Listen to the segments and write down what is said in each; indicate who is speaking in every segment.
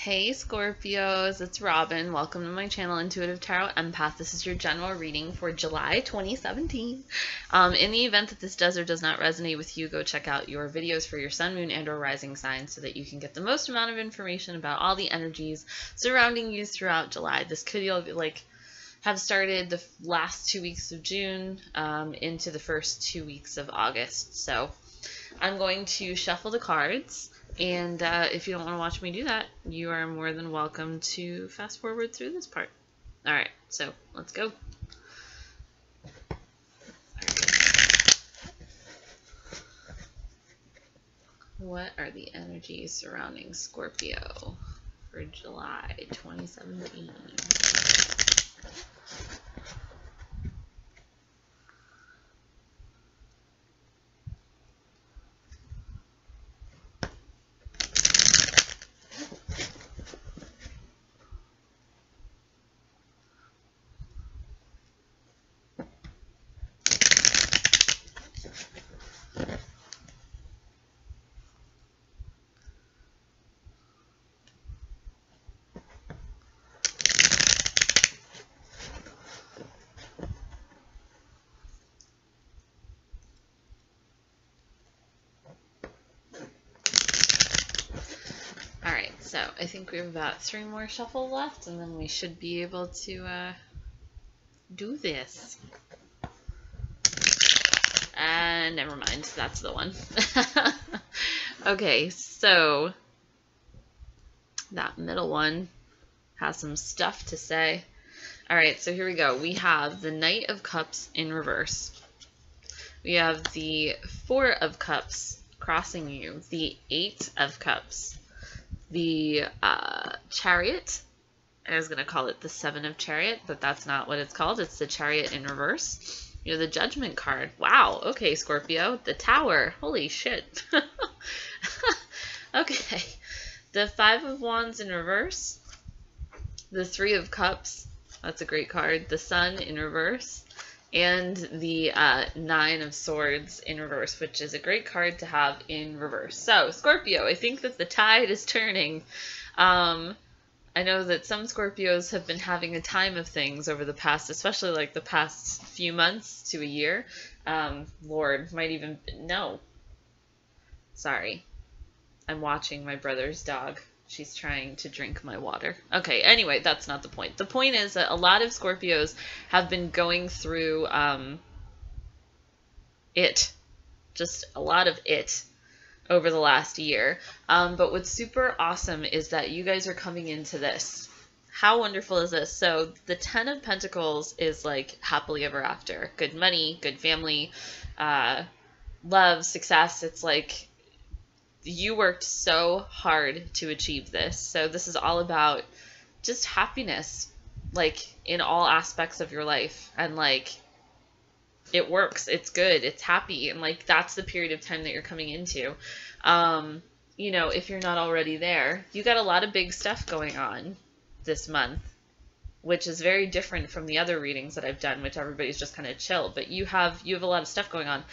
Speaker 1: Hey Scorpios, it's Robin. Welcome to my channel, Intuitive Tarot Empath. This is your general reading for July 2017. In the event that this does or does not resonate with you, go check out your videos for your sun, moon, and or rising signs so that you can get the most amount of information about all the energies surrounding you throughout July. This could have started the last 2 weeks of June into the first 2 weeks of August. So I'm going to shuffle the cards. And if you don't want to watch me do that, you are more than welcome to fast forward through this part. All right, so let's go. What are the energies surrounding Scorpio for July 2017? So I think we have about 3 more shuffles left, and then we should be able to do this. Never mind, that's the one. Okay, so that middle one has some stuff to say. All right, so here we go. We have the Knight of Cups in reverse. We have the 4 of Cups crossing you, the 8 of Cups, the Chariot. I was going to call it the 7 of Chariot, but that's not what it's called. It's the Chariot in reverse. You know, the Judgment card. Wow. Okay, Scorpio. The Tower. Holy shit. Okay. The 5 of Wands in reverse. The 3 of Cups. That's a great card. The Sun in reverse. And the 9 of Swords in reverse, which is a great card to have in reverse. So, Scorpio, I think that the tide is turning. I know that some Scorpios have been having a time of things over the past, especially like the past few months to a year. Lord, might even, no. Sorry. I'm watching my brother's dog. She's trying to drink my water. Okay, anyway, that's not the point. The point is that a lot of Scorpios have been going through just a lot of it over the last year. But what's super awesome is that you guys are coming into this. How wonderful is this? So the 10 of Pentacles is like happily ever after. Good money, good family, love, success. It's like you worked so hard to achieve this. So this is all about just happiness, like in all aspects of your life. And like, it works, it's good, it's happy. And like, that's the period of time that you're coming into. You know, if you're not already there, you got a lot of big stuff going on this month, which is very different from the other readings that I've done, which everybody's just kind of chill, but you have a lot of stuff going on.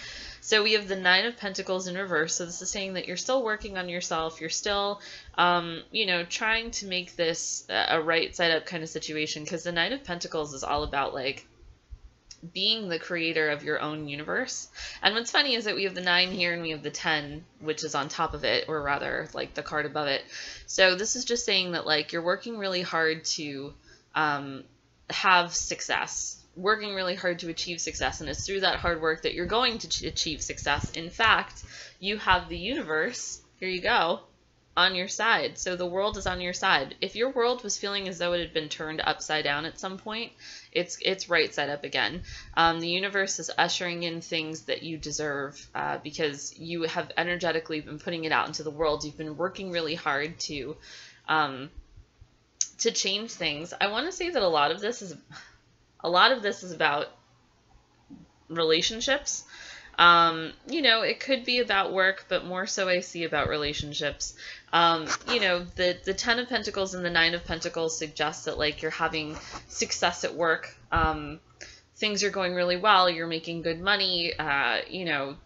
Speaker 1: So we have the 9 of Pentacles in reverse. So this is saying that you're still working on yourself. You're still, you know, trying to make this a right side up kind of situation, because the 9 of Pentacles is all about like being the creator of your own universe. And what's funny is that we have the 9 here and we have the 10, which is on top of it, or rather like the card above it. So this is just saying that like you're working really hard to have success, working really hard to achieve success, and it's through that hard work that you're going to achieve success. In fact, you have the universe, here you go, on your side. So the world is on your side. If your world was feeling as though it had been turned upside down at some point, it's right side up again. The universe is ushering in things that you deserve because you have energetically been putting it out into the world. You've been working really hard to change things. I want to say that a lot of this is about relationships. You know, it could be about work, but more so I see about relationships. You know, the 10 of Pentacles and the 9 of Pentacles suggest that like you're having success at work. Things are going really well. You're making good money. You know,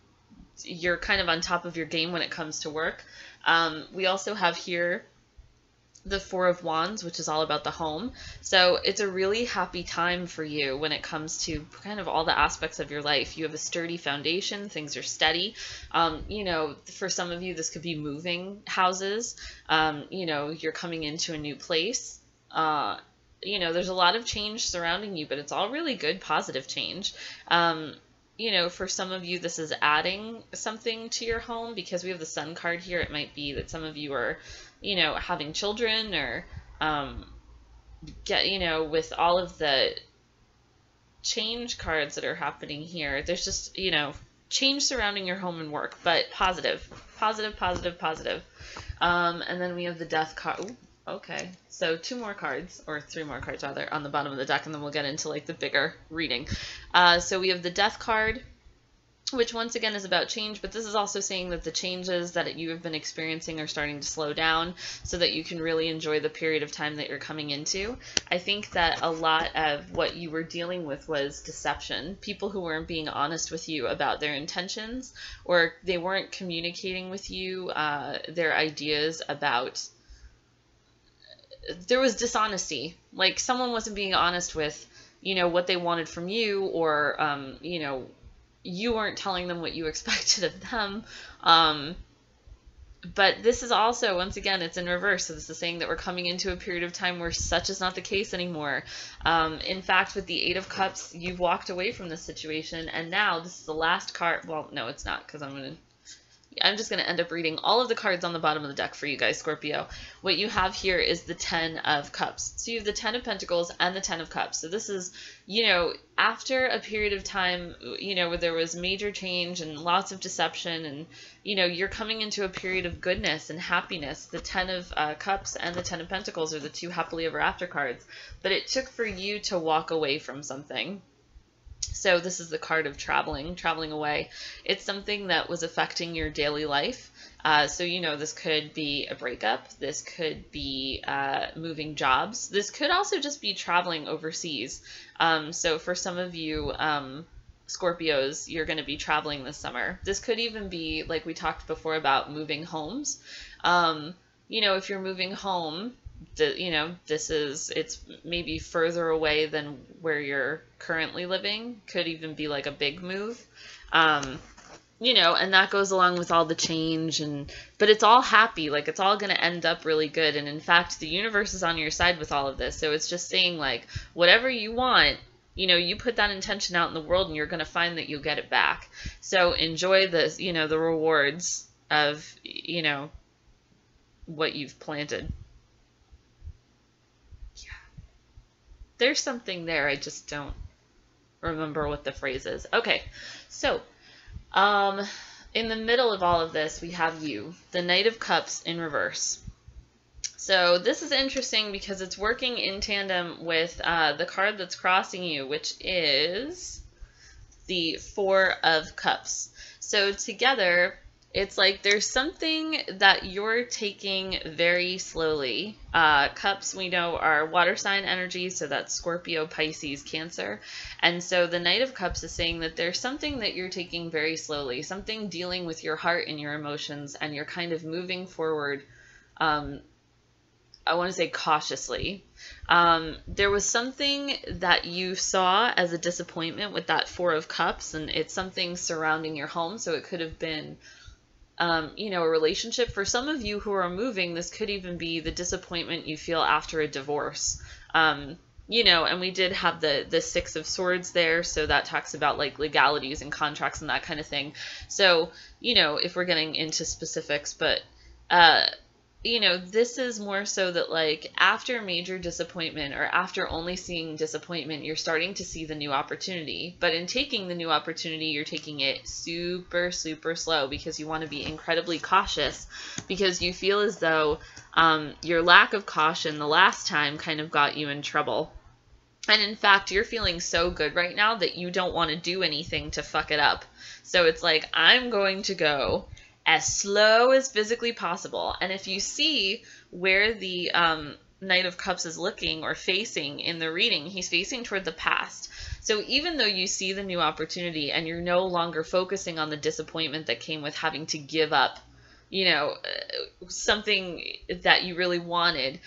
Speaker 1: you're kind of on top of your game when it comes to work. We also have here the Four of Wands, which is all about the home. So it's a really happy time for you when it comes to kind of all the aspects of your life. You have a sturdy foundation, things are steady. You know, for some of you, this could be moving houses. You know, you're coming into a new place. You know, there's a lot of change surrounding you, but it's all really good, positive change. You know, for some of you, this is adding something to your home because we have the Sun card here. It might be that some of you are, you know, having children or, you know, with all of the change cards that are happening here, there's just, you know, change surrounding your home and work, but positive, positive, positive, positive. And then we have the Death card. Ooh, okay, so 2 more cards, or 3 more cards rather, on the bottom of the deck, and then we'll get into like the bigger reading. So we have the Death card, which once again is about change, but this is also saying that the changes that you have been experiencing are starting to slow down so that you can really enjoy the period of time that you're coming into. I think that a lot of what you were dealing with was deception. People who weren't being honest with you about their intentions, or they weren't communicating with you their ideas about. There was dishonesty. Like someone wasn't being honest with, you know, what they wanted from you, or, you know, you weren't telling them what you expected of them. But this is also, once again, it's in reverse. So this is saying that we're coming into a period of time where such is not the case anymore. In fact, with the 8 of Cups, you've walked away from this situation, and now this is the last card. Well, no, it's not, because I'm just going to end up reading all of the cards on the bottom of the deck for you guys, Scorpio. What you have here is the 10 of Cups. So you have the 10 of Pentacles and the 10 of Cups. So this is, you know, after a period of time, you know, where there was major change and lots of deception, and, you know, you're coming into a period of goodness and happiness. The 10 of Cups and the 10 of Pentacles are the 2 happily ever after cards. But it took for you to walk away from something. So this is the card of traveling away. It's something that was affecting your daily life. So, you know, this could be a breakup. This could be moving jobs. This could also just be traveling overseas. So for some of you, Scorpios, you're going to be traveling this summer. This could even be, like we talked before, about moving homes. You know, if you're moving home, you know, it's maybe further away than where you're currently living. Could even be like a big move. You know, and that goes along with all the change, but it's all happy. Like, it's all going to end up really good. And in fact, the universe is on your side with all of this. So it's just saying, like, whatever you want, you know, you put that intention out in the world and you're going to find that you'll get it back. So enjoy this, you know, the rewards of, you know, what you've planted. There's something there, I just don't remember what the phrase is. Okay, so in the middle of all of this, we have you, the Knight of Cups in reverse. So this is interesting because it's working in tandem with the card that's crossing you, which is the 4 of Cups. So together, it's like there's something that you're taking very slowly. Cups, we know, are water sign energy, so that's Scorpio, Pisces, Cancer. And so the Knight of Cups is saying that there's something that you're taking very slowly, something dealing with your heart and your emotions, and you're kind of moving forward, I want to say cautiously. There was something that you saw as a disappointment with that 4 of Cups, and it's something surrounding your home, so it could have been you know, a relationship. For some of you who are moving, this could even be the disappointment you feel after a divorce. You know, and we did have the 6 of Swords there, so that talks about like legalities and contracts and that kind of thing. So, you know, if we're getting into specifics, but you know, this is more so that like after major disappointment, or after only seeing disappointment, you're starting to see the new opportunity. But in taking the new opportunity, you're taking it super, super slow because you want to be incredibly cautious, because you feel as though your lack of caution the last time kind of got you in trouble. And in fact, you're feeling so good right now that you don't want to do anything to fuck it up. So it's like, I'm going to go as slow as physically possible. And if you see where the Knight of Cups is looking or facing in the reading, he's facing toward the past. So even though you see the new opportunity and you're no longer focusing on the disappointment that came with having to give up something that you really wanted,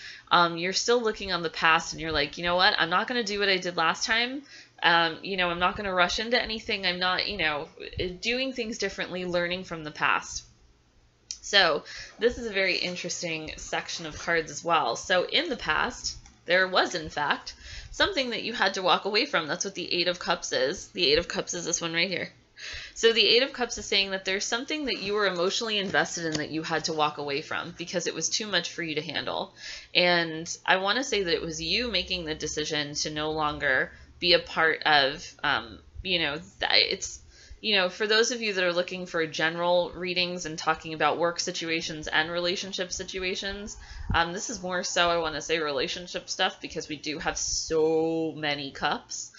Speaker 1: you're still looking on the past and you're like, you know what, I'm not going to do what I did last time. I'm not going to rush into anything. I'm not, doing things differently, learning from the past. So this is a very interesting section of cards as well. So in the past, there was, in fact, something that you had to walk away from. That's what the Eight of Cups is. The Eight of Cups is this one right here. So the Eight of Cups is saying that there's something that you were emotionally invested in that you had to walk away from because it was too much for you to handle. And I want to say that it was you making the decision to no longer be a part of, for those of you that are looking for general readings and talking about work situations and relationship situations, this is more so, I want to say, relationship stuff because we do have so many cups.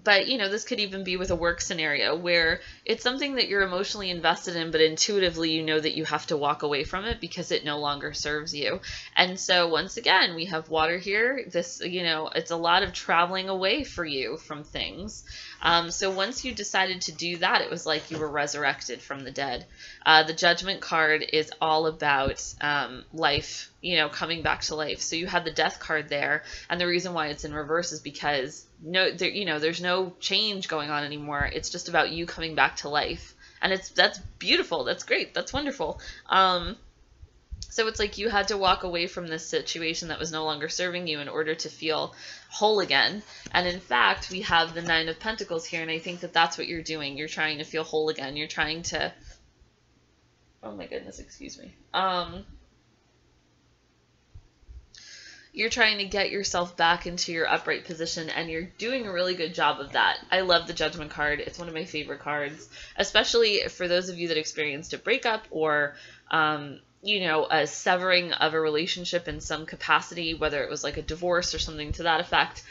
Speaker 1: But, this could even be with a work scenario where it's something that you're emotionally invested in, but intuitively you know that you have to walk away from it because it no longer serves you. And so once again, we have water here. This, it's a lot of traveling away for you from things. So once you decided to do that, it was like you were resurrected from the dead. The Judgment card is all about life, coming back to life. So you had the Death card there, and the reason why it's in reverse is because there's no change going on anymore. It's just about you coming back to life, and that's beautiful. That's great. That's wonderful. So it's like you had to walk away from this situation that was no longer serving you in order to feel whole again. And in fact, we have the Nine of Pentacles here, and I think that that's what you're doing. You're trying to feel whole again. You're trying to... Oh my goodness, excuse me. You're trying to get yourself back into your upright position, and you're doing a really good job of that. I love the Judgment card. It's one of my favorite cards, especially for those of you that experienced a breakup or a severing of a relationship in some capacity, whether it was like a divorce or something to that effect.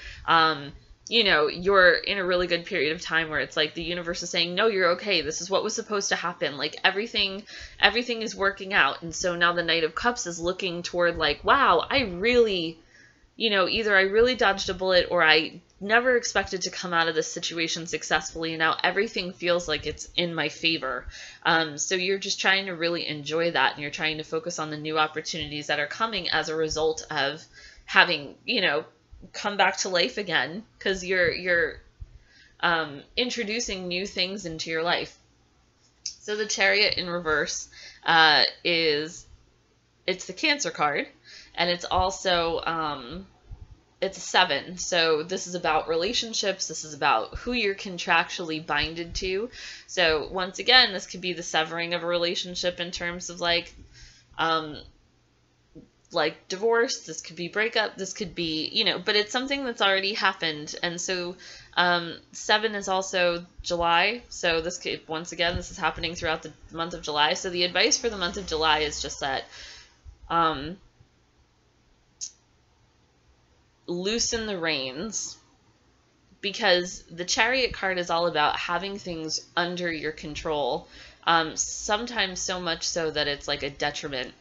Speaker 1: You're in a really good period of time where it's like the universe is saying, no, you're okay. This is what was supposed to happen. Like everything is working out. And so now the Knight of Cups is looking toward like, wow, I really, either I really dodged a bullet or I never expected to come out of this situation successfully, and now everything feels like it's in my favor. So you're just trying to really enjoy that, and you're trying to focus on the new opportunities that are coming as a result of having, come back to life again, because you're introducing new things into your life. So the Chariot in reverse it's the Cancer card, and it's also it's a 7. So this is about relationships. This is about who you're contractually binded to. So once again, this could be the severing of a relationship in terms of like divorce. This could be breakup. This could be, but it's something that's already happened. And so 7 is also July. So this could, once again, this is happening throughout the month of July. So the advice for the month of July is just that loosen the reins, because the Chariot card is all about having things under your control, sometimes so much so that it's like a detriment.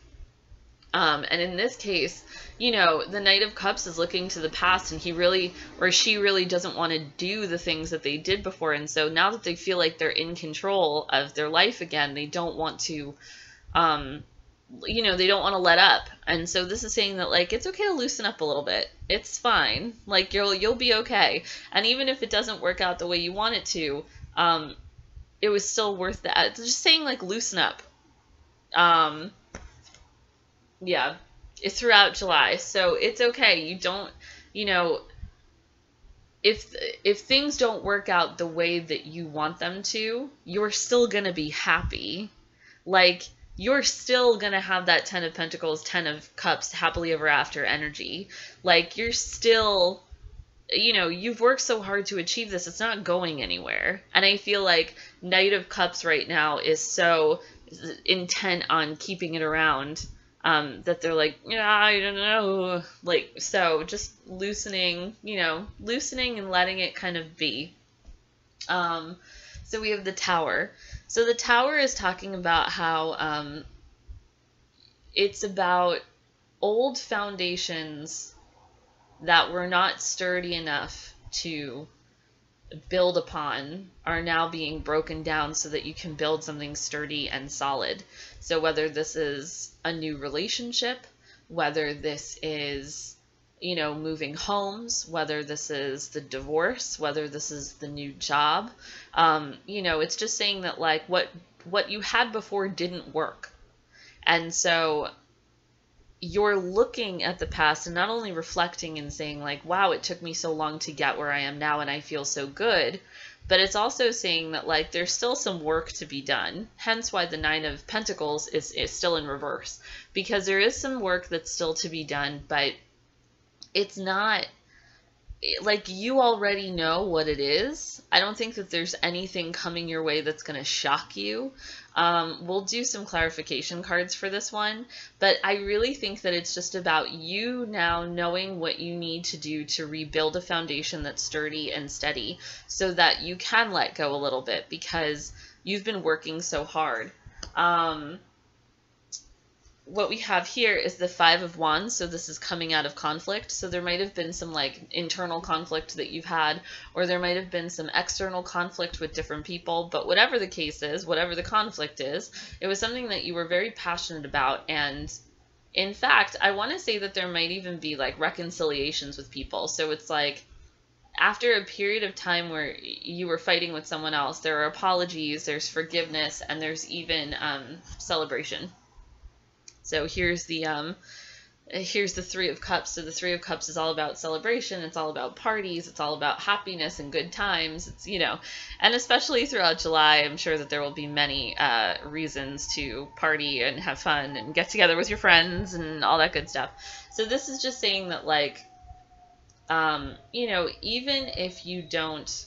Speaker 1: And in this case, the Knight of Cups is looking to the past, and he really, or she really doesn't want to do the things that they did before. And so now that they feel like they're in control of their life again, they don't want to, they don't want to let up. And so this is saying that, like, it's okay to loosen up a little bit. It's fine. Like, you'll be okay. And even if it doesn't work out the way you want it to, it was still worth that. It's just saying, like, loosen up. Yeah, it's throughout July. So it's okay. You don't, if things don't work out the way that you want them to, you're still going to be happy. Like, you're still going to have that 10 of Pentacles, 10 of Cups, happily ever after energy. Like, you're still, you've worked so hard to achieve this. It's not going anywhere. And I feel like Knight of Cups right now is so intent on keeping it around that they're like, I don't know. Like, so just loosening and letting it kind of be. So we have the Tower. So the Tower is talking about how it's about old foundations that were not sturdy enough to build upon are now being broken down so that you can build something sturdy and solid. So whether this is a new relationship, whether this is, you know, moving homes, whether this is the divorce, whether this is the new job, you know, it's just saying that like what you had before didn't work. And so you're looking at the past and not only reflecting and saying like, wow, it took me so long to get where I am now and I feel so good, but it's also saying that like there's still some work to be done. Hence why the Nine of Pentacles is still in reverse, because there is some work that's still to be done, but it's not like you already know what it is. I don't think that there's anything coming your way that's going to shock you. We'll do some clarification cards for this one, but I really think that it's just about you now knowing what you need to do to rebuild a foundation that's sturdy and steady so that you can let go a little bit because you've been working so hard. What we have here is the Five of Wands, so this is coming out of conflict. So there might have been some like internal conflict that you've had, or there might have been some external conflict with different people, but whatever the case is, whatever the conflict is, it was something that you were very passionate about. And in fact, I want to say that there might even be like reconciliations with people. So it's like after a period of time where you were fighting with someone else, there are apologies, there's forgiveness, and there's even celebration. So here's the Three of Cups. So the Three of Cups is all about celebration. It's all about parties. It's all about happiness and good times. It's, you know, and especially throughout July, I'm sure that there will be many reasons to party and have fun and get together with your friends and all that good stuff. So this is just saying that like, you know, even if you don't,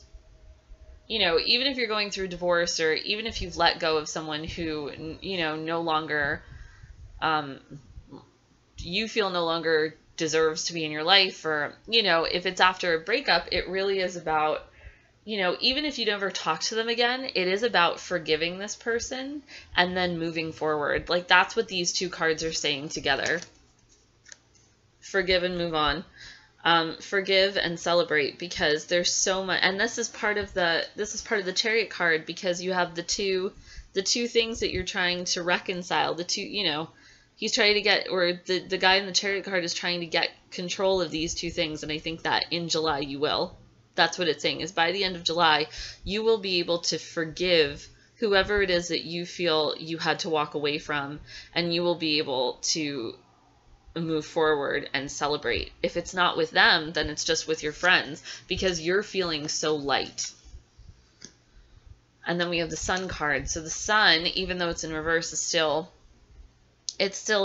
Speaker 1: you know, even if you're going through divorce, or even if you've let go of someone who, you know, no longer, you feel no longer deserves to be in your life, or, you know, if it's after a breakup, it really is about, you know, even if you never talk to them again, it is about forgiving this person and then moving forward. Like that's what these two cards are saying together. Forgive and move on. Forgive and celebrate, because there's so much, and this is part of the Chariot card, because you have the two things that you're trying to reconcile. The two, you know, he's trying to get, or the guy in the Chariot card is trying to get control of these two things, and I think that in July you will. That's what it's saying, is by the end of July, you will be able to forgive whoever it is that you feel you had to walk away from, and you will be able to move forward and celebrate. If it's not with them, then it's just with your friends, because you're feeling so light. And then we have the Sun card. So the Sun, even though it's in reverse, is still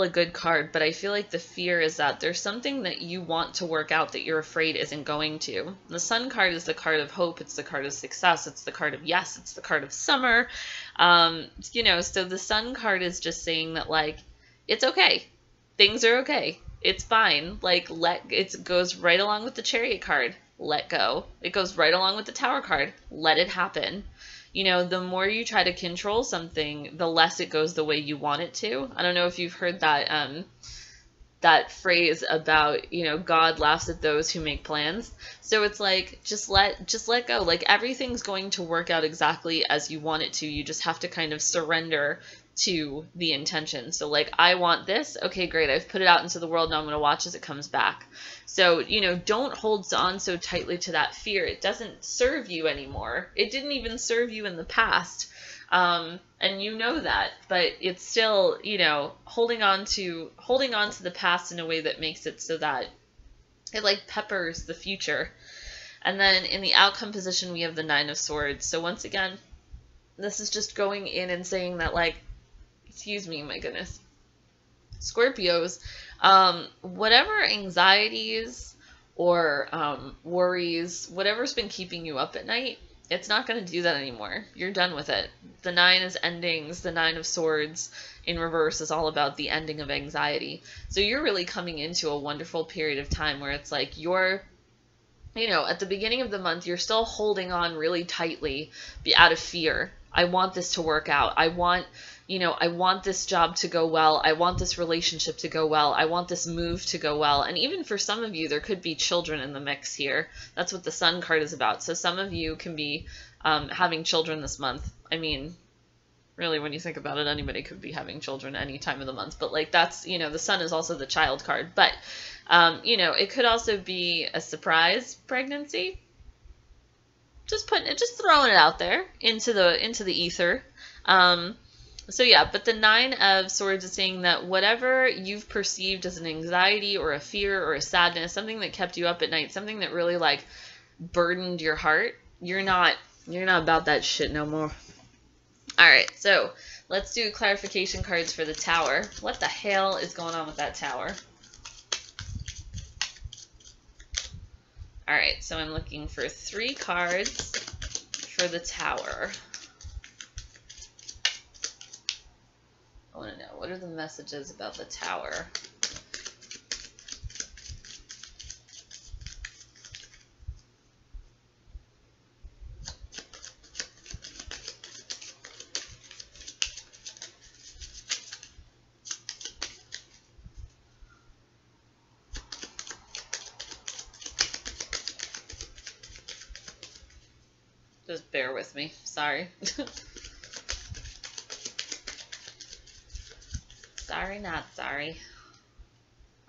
Speaker 1: a good card, but I feel like the fear is that there's something that you want to work out that you're afraid isn't going to. The Sun card is the card of hope. It's the card of success. It's the card of yes. It's the card of summer. You know, so the Sun card is just saying that like, it's okay. Things are okay. It's fine. Like it goes right along with the Chariot card. Let go. It goes right along with the Tower card. Let it happen. You know, the more you try to control something, the less it goes the way you want it to. I don't know if you've heard that that phrase about, you know, God laughs at those who make plans. So it's like, just let go. Like everything's going to work out exactly as you want it to. You just have to kind of surrender to the intention. So like, I want this. Okay, great. I've put it out into the world. Now I'm going to watch as it comes back. So, you know, don't hold on so tightly to that fear. It doesn't serve you anymore. It didn't even serve you in the past. And you know that, but it's still, you know, holding on to the past in a way that makes it so that it like peppers the future. And then in the outcome position, we have the Nine of Swords. So once again, this is just going in and saying that like, excuse me, my goodness, Scorpios, whatever anxieties or worries, whatever's been keeping you up at night, it's not going to do that anymore. You're done with it. The Nine is endings. The Nine of Swords in reverse is all about the ending of anxiety. So you're really coming into a wonderful period of time where it's like you're, you know, at the beginning of the month, you're still holding on really tightly out of fear. I want this to work out. I want, I want this job to go well. I want this relationship to go well. I want this move to go well. And even for some of you, there could be children in the mix here. That's what the Sun card is about. So some of you can be having children this month. I mean, really, when you think about it, anybody could be having children any time of the month. But like that's, the Sun is also the child card. But, it could also be a surprise pregnancy. Just throwing it out there into the ether. So yeah, but the Nine of Swords is saying that whatever you've perceived as an anxiety or a fear or a sadness, something that kept you up at night, something that really like burdened your heart, you're not about that shit no more. All right, so let's do clarification cards for the Tower. What the hell is going on with that Tower? All right, so I'm looking for 3 cards for the Tower. I want to know, what are the messages about the Tower? Just bear with me. Sorry. Sorry, not sorry.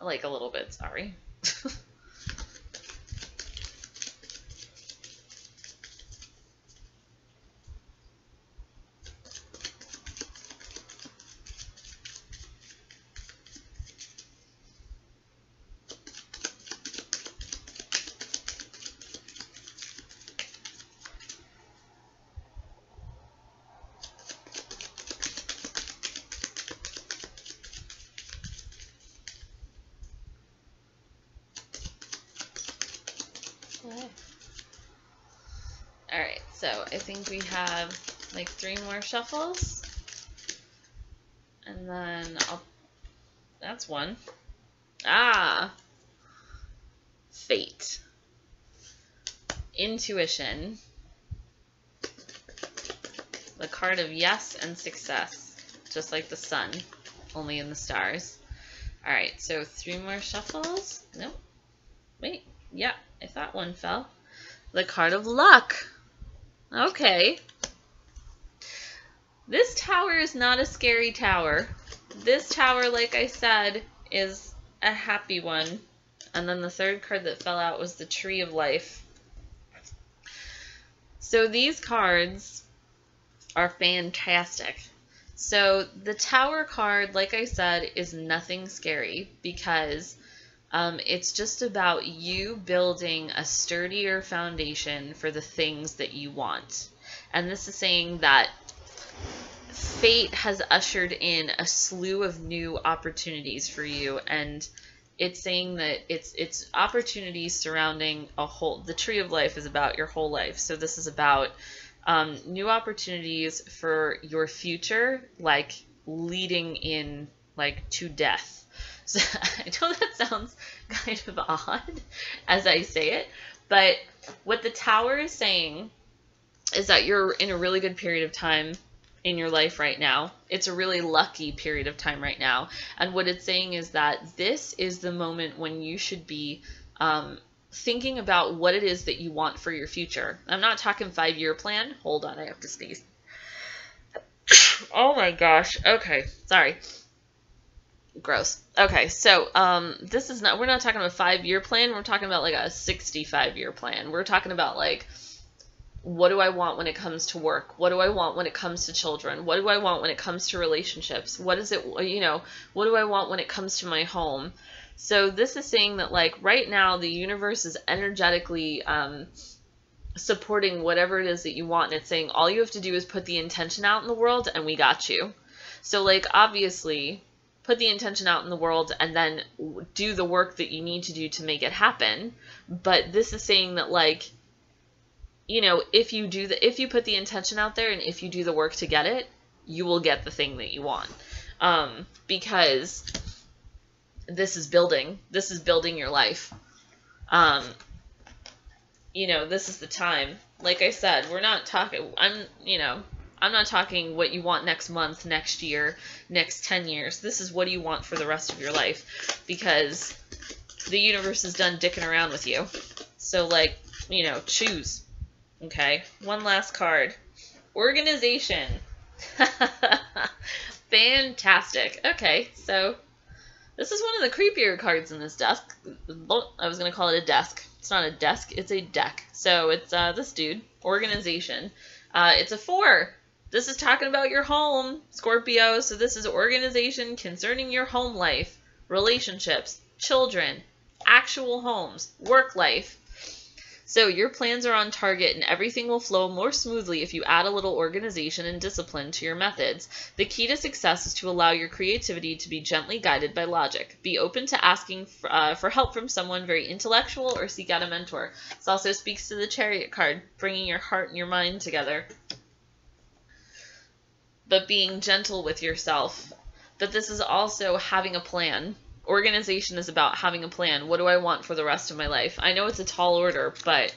Speaker 1: Like a little bit sorry. Alright, so I think we have like 3 more shuffles. And then that's one. Fate. Intuition. The card of yes and success. Just like the sun, only in the stars. Alright, so 3 more shuffles. Nope. Wait, yeah, I thought one fell. The card of luck. Okay. This tower is not a scary tower. This tower, like I said, is a happy one. And then the 3rd card that fell out was the Tree of Life. So these cards are fantastic. So the Tower card, like I said, is nothing scary because it's just about you building a sturdier foundation for the things that you want. And this is saying that fate has ushered in a slew of new opportunities for you, and it's saying that it's opportunities surrounding the Tree of Life is about your whole life. So this is about new opportunities for your future, like leading in like to death. So I know that sounds kind of odd as I say it, but what the Tower is saying is that you're in a really good period of time in your life right now. It's a really lucky period of time right now. And what it's saying is that this is the moment when you should be thinking about what it is that you want for your future. I'm not talking 5-year plan. Hold on, I have to sneeze. Oh my gosh. Okay, sorry. Gross. Okay, so we're not talking about a 5-year plan. We're talking about like a 65-year plan. We're talking about like, what do I want when it comes to work? What do I want when it comes to children? What do I want when it comes to relationships? What is it, what do I want when it comes to my home? So this is saying that like right now the universe is energetically supporting whatever it is that you want. And it's saying all you have to do is put the intention out in the world and we got you. So like obviously put the intention out in the world and then do the work that you need to do to make it happen. But this is saying that like, if you put the intention out there and if you do the work to get it, you will get the thing that you want. Because this is building your life. This is the time. Like I said, we're not talking, I'm not talking what you want next month, next year, next 10 years. This is what do you want for the rest of your life, because the universe is done dicking around with you. So, like, you know, choose. Okay, one last card. Organization. Fantastic. Okay, so this is one of the creepier cards in this deck. I was going to call it a desk. It's not a desk, it's a deck. So it's this dude, Organization. It's a 4. This is talking about your home, Scorpio. So this is organization concerning your home life, relationships, children, actual homes, work life. So your plans are on target and everything will flow more smoothly if you add a little organization and discipline to your methods. The key to success is to allow your creativity to be gently guided by logic. Be open to asking for help from someone very intellectual or seek out a mentor. This also speaks to the Chariot card, bringing your heart and your mind together, but being gentle with yourself. But this is also having a plan. Organization is about having a plan. What do I want for the rest of my life? I know it's a tall order, but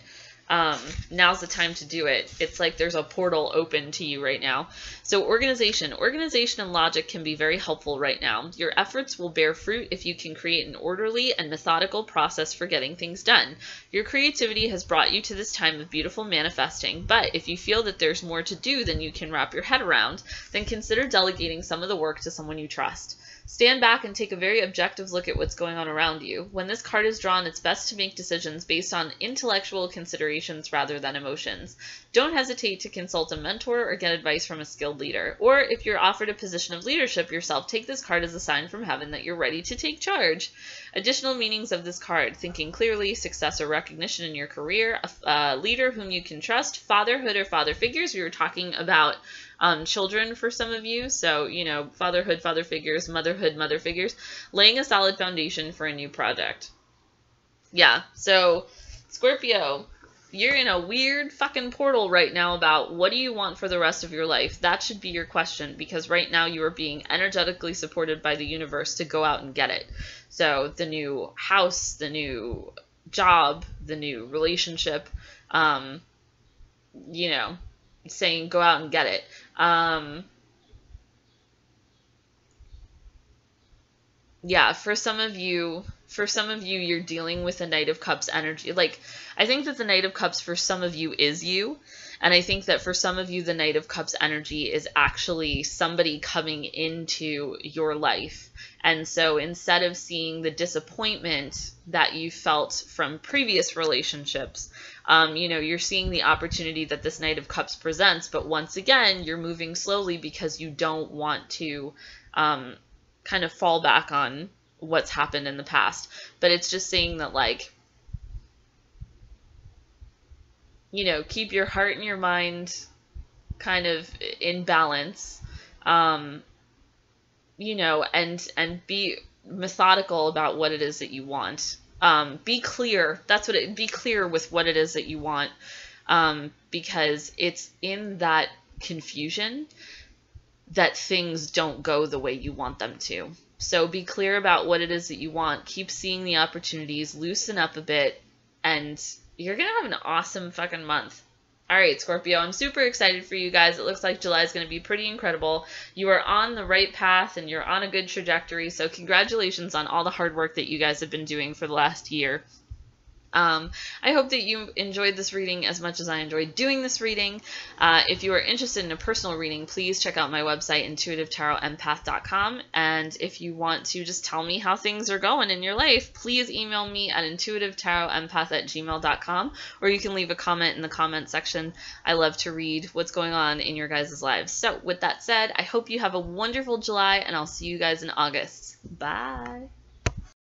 Speaker 1: now's the time to do it. It's like there's a portal open to you right now. So organization and logic can be very helpful right now. Your efforts will bear fruit if you can create an orderly and methodical process for getting things done. Your creativity has brought you to this time of beautiful manifesting, but if you feel that there's more to do than you can wrap your head around, then consider delegating some of the work to someone you trust. Stand back and take a very objective look at what's going on around you. When this card is drawn, it's best to make decisions based on intellectual considerations rather than emotions. Don't hesitate to consult a mentor or get advice from a skilled leader. Or if you're offered a position of leadership yourself, take this card as a sign from heaven that you're ready to take charge. Additional meanings of this card: thinking clearly, success or recognition in your career, a leader whom you can trust, fatherhood or father figures. We were talking about children for some of you, so, you know, fatherhood, father figures, motherhood, mother figures, laying a solid foundation for a new project. Yeah, so Scorpio, you're in a weird fucking portal right now about what do you want for the rest of your life. That should be your question, because right now you are being energetically supported by the universe to go out and get it. So the new house, the new job, the new relationship, you know, saying go out and get it. Yeah, for some of you, you're dealing with the Knight of Cups energy. Like, I think that the Knight of Cups for some of you is you. And I think that for some of you, the Knight of Cups energy is actually somebody coming into your life. And so instead of seeing the disappointment that you felt from previous relationships, you know, you're seeing the opportunity that this Knight of Cups presents. But once again, you're moving slowly because you don't want to kind of fall back on what's happened in the past. But it's just saying that, like, you know, keep your heart and your mind kind of in balance, you know, and be methodical about what it is that you want. Be clear. That's what be clear with what it is that you want, because it's in that confusion that things don't go the way you want them to. So be clear about what it is that you want. Keep seeing the opportunities, loosen up a bit, and you're going to have an awesome fucking month. All right, Scorpio, I'm super excited for you guys. It looks like July is going to be pretty incredible. You are on the right path and you're on a good trajectory. So congratulations on all the hard work that you guys have been doing for the last year. I hope that you enjoyed this reading as much as I enjoyed doing this reading. If you are interested in a personal reading, please check out my website, intuitivetarotempath.com. And if you want to just tell me how things are going in your life, please email me at intuitivetarotempath@gmail.com, or you can leave a comment in the comment section. I love to read what's going on in your guys' lives. So with that said, I hope you have a wonderful July, and I'll see you guys in August. Bye.